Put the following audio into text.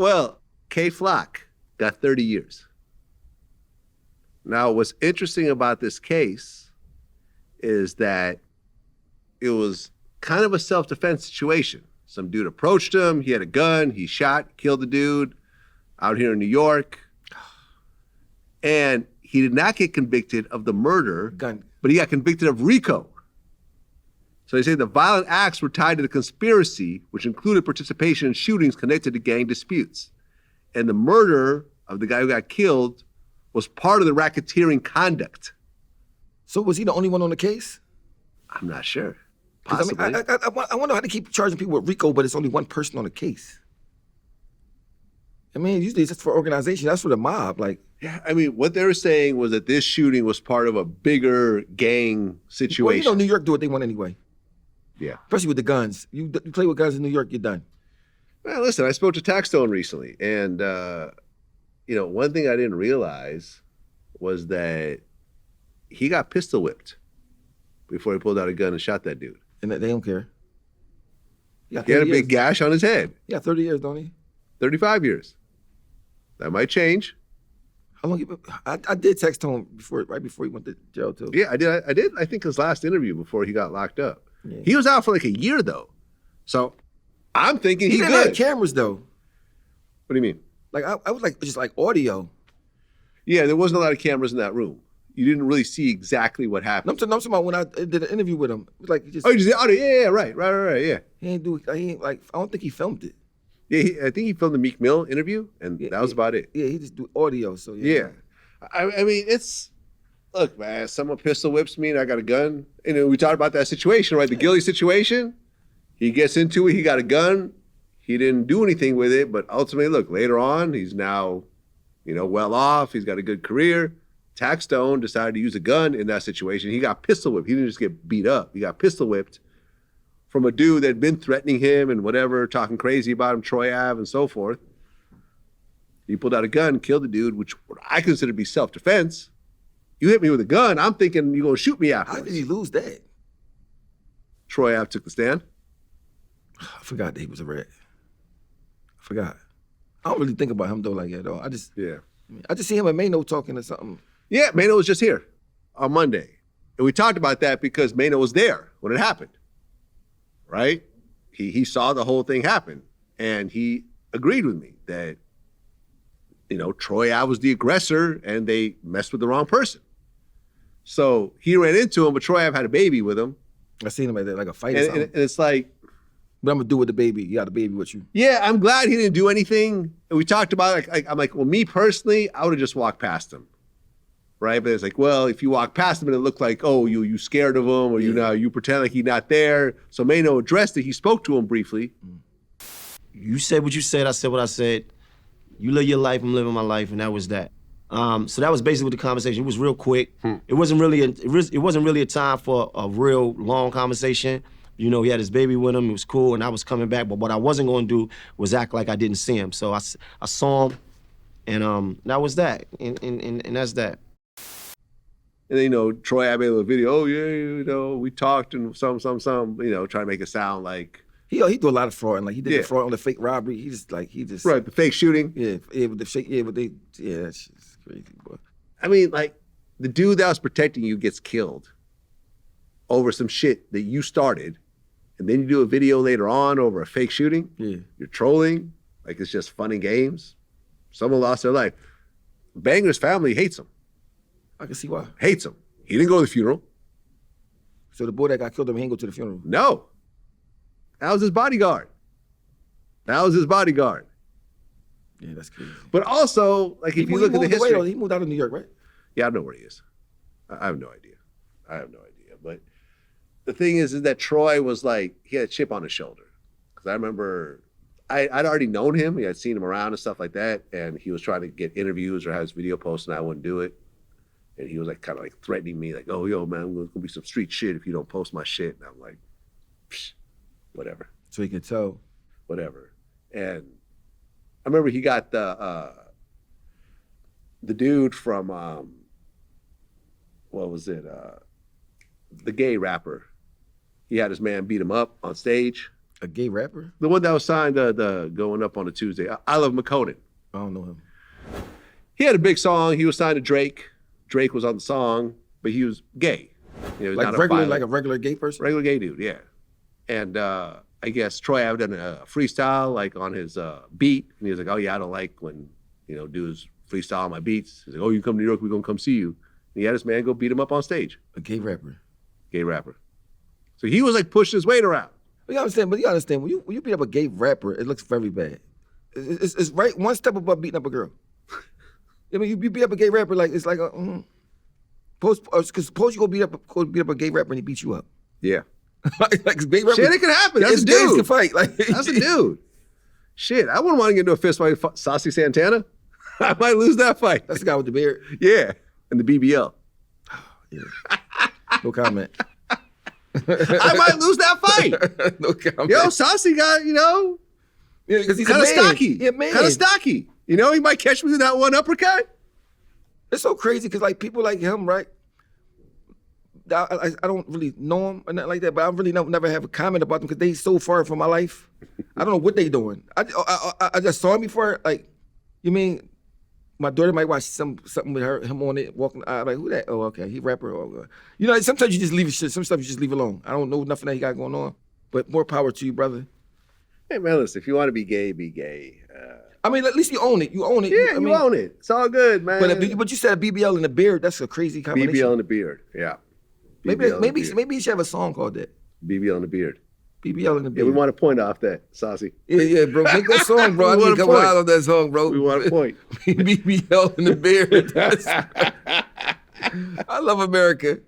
Well, K Flock got 30 years. Now, what's interesting about this case is that it was kind of a self-defense situation. Some dude approached him, he had a gun, he shot, killed the dude out here in New York. And he did not get convicted of the murder, but he got convicted of RICO. So they say the violent acts were tied to the conspiracy, which included participation in shootings connected to gang disputes. And the murder of the guy who got killed was part of the racketeering conduct. So was he the only one on the case? I'm not sure. Possibly. I wonder how they keep charging people with RICO, but it's only one person on the case. I mean, usually it's just for organization. That's for the mob. Like, yeah, I mean, what they were saying was that this shooting was part of a bigger gang situation. Well, you know, New York do what they want anyway. Yeah. Especially with the guns. You play with guns in New York, you're done. Well, listen, I spoke to Taxstone recently, and you know, one thing I didn't realize was that he got pistol whipped before he pulled out a gun and shot that dude. And they don't care. He had a big gash on his head. Yeah, 30 years, don't he? 35 years. That might change. How long I did text him right before he went to jail too. Yeah, I did. I think his last interview before he got locked up. Yeah. He was out for like a year though. So I'm thinking he didn't good. have cameras though. What do you mean? Like I was like just like audio. Yeah, there wasn't a lot of cameras in that room. You didn't really see exactly what happened. I'm talking about when I did an interview with him. It was like he just. Oh, you just did audio? Yeah, right, yeah. He ain't like I don't think he filmed it. Yeah, I think he filmed the Meek Mill interview, and that was about it. Yeah, he just do audio, so yeah. I mean, look, man, someone pistol whips me and I got a gun. And we talked about that situation, right? The Gilly situation. He gets into it, he got a gun. He didn't do anything with it, but ultimately, look, later on, he's now, you know, well off. He's got a good career. Taxstone decided to use a gun in that situation. He got pistol whipped. He didn't just get beat up. He got pistol whipped from a dude that had been threatening him and whatever, talking crazy about him, Troy Ave and so forth. He pulled out a gun, killed the dude, which I consider to be self-defense. You hit me with a gun, I'm thinking you're gonna shoot me afterwards. How did he lose that? Troy Ave took the stand. I forgot that he was a rat. I forgot. I don't really think about him though like that though. I just see him and Mano talking or something. Yeah, Mano was just here on Monday. And we talked about that because Mano was there when it happened, right? He saw the whole thing happen and he agreed with me that, you know, Troy Ave was the aggressor and they messed with the wrong person. So he ran into him, but Troy Ave had a baby with him. I seen him at like a fight or something. And it's like, what I'm gonna do with the baby? You got a baby with you. Yeah, I'm glad he didn't do anything. And we talked about it. I'm like, well, me personally, I would have just walked past him, right? But it's like, well, if you walk past him and it looked like, oh, you scared of him, or you pretend like he's not there. So Mano addressed it. He spoke to him briefly. You said what you said. I said what I said. You live your life. I'm living my life, and that was that. So that was basically what the conversation. It was real quick. It wasn't really a time for a real long conversation. You know, he had his baby with him. It was cool, and I was coming back. But what I wasn't going to do was act like I didn't see him. So I saw him, and that was that. And that's that. And then, you know, Troy Ave a video. Oh yeah, you know, we talked and some. You know, trying to make it sound like he do a lot of fraud. And like he did the fraud on the fake robbery. He just right, the fake shooting. Yeah, with the fake. Yeah, but that's just crazy, boy. I mean, like the dude that was protecting you gets killed over some shit that you started. And then you do a video later on over a fake shooting. Yeah. You're trolling. Like it's just fun and games. Someone lost their life. Banger's family hates him. I can see why. Hates him. He didn't go to the funeral. So the boy that got killed, he didn't go to the funeral? No. That was his bodyguard. Yeah, that's crazy. But also, like if you look at the history. He moved out of New York, right? Yeah, I don't know where he is. I have no idea. But the thing is that Troy was like, he had a chip on his shoulder. Because I remember, I'd already known him. I'd seen him around and stuff like that. And he was trying to get interviews or have his video posted and I wouldn't do it. And he was like kind of like threatening me like, oh, yo, man, there's gonna be some street shit if you don't post my shit. And I'm like, psh, whatever. So he could tell. Whatever. And I remember he got the dude from, what was it? The gay rapper. He had his man beat him up on stage. A gay rapper? The one that was signed the going up on a Tuesday. ILoveMakonnen. I don't know him. He had a big song. He was signed to Drake. Drake was on the song, but he was gay. You know, Like a regular gay person? Regular gay dude, yeah. And I guess Troy Ave done a freestyle like on his beat, and he was like, "Oh yeah, I don't like when dudes freestyle on my beats." He's like, "Oh, you come to New York, we're gonna come see you." And he had this man go beat him up on stage. A gay rapper. Gay rapper. So he was like pushing his weight around. But you understand, when you beat up a gay rapper, it looks very bad. It's right one step above beating up a girl. I mean, you beat up a gay rapper, like it's like because suppose you go beat up a gay rapper and he beats you up. Yeah. like gay rapper, shit, it can happen. That's a gays dude. can fight. Like that's a dude. Shit, I wouldn't want to get into a fist fight with Saucy Santana. I might lose that fight. That's the guy with the beard. Yeah, and the BBL. Yeah. No comment. I might lose that fight. No comment. Yo, Saucy got, yeah, because he's kind of stocky. Yeah, man. Kind of stocky. He might catch me with that one uppercut. It's so crazy because like people like him, right? I don't really know him or nothing like that, but I really never have a comment about them because they so far from my life. I don't know what they doing. I just saw him before. Like, you mean my daughter might watch something with him on it, walking. I'm like, who that? Oh, okay, he rapper. Oh, sometimes you just leave shit. Some stuff you just leave alone. I don't know nothing that he got going on, but more power to you, brother. Hey man, listen, if you want to be gay, be gay. I mean, at least you own it. You own it. Yeah, you own it. It's all good, man. But you said a BBL and a beard. That's a crazy combination. BBL and a beard. Yeah. Maybe you should have a song called that. BBL and a beard. BBL and a beard. Yeah, we want to point off that, Saucy. Yeah, bro. Make that song, bro. I need to come out on that song, bro. We want to point. BBL and the beard. I love America.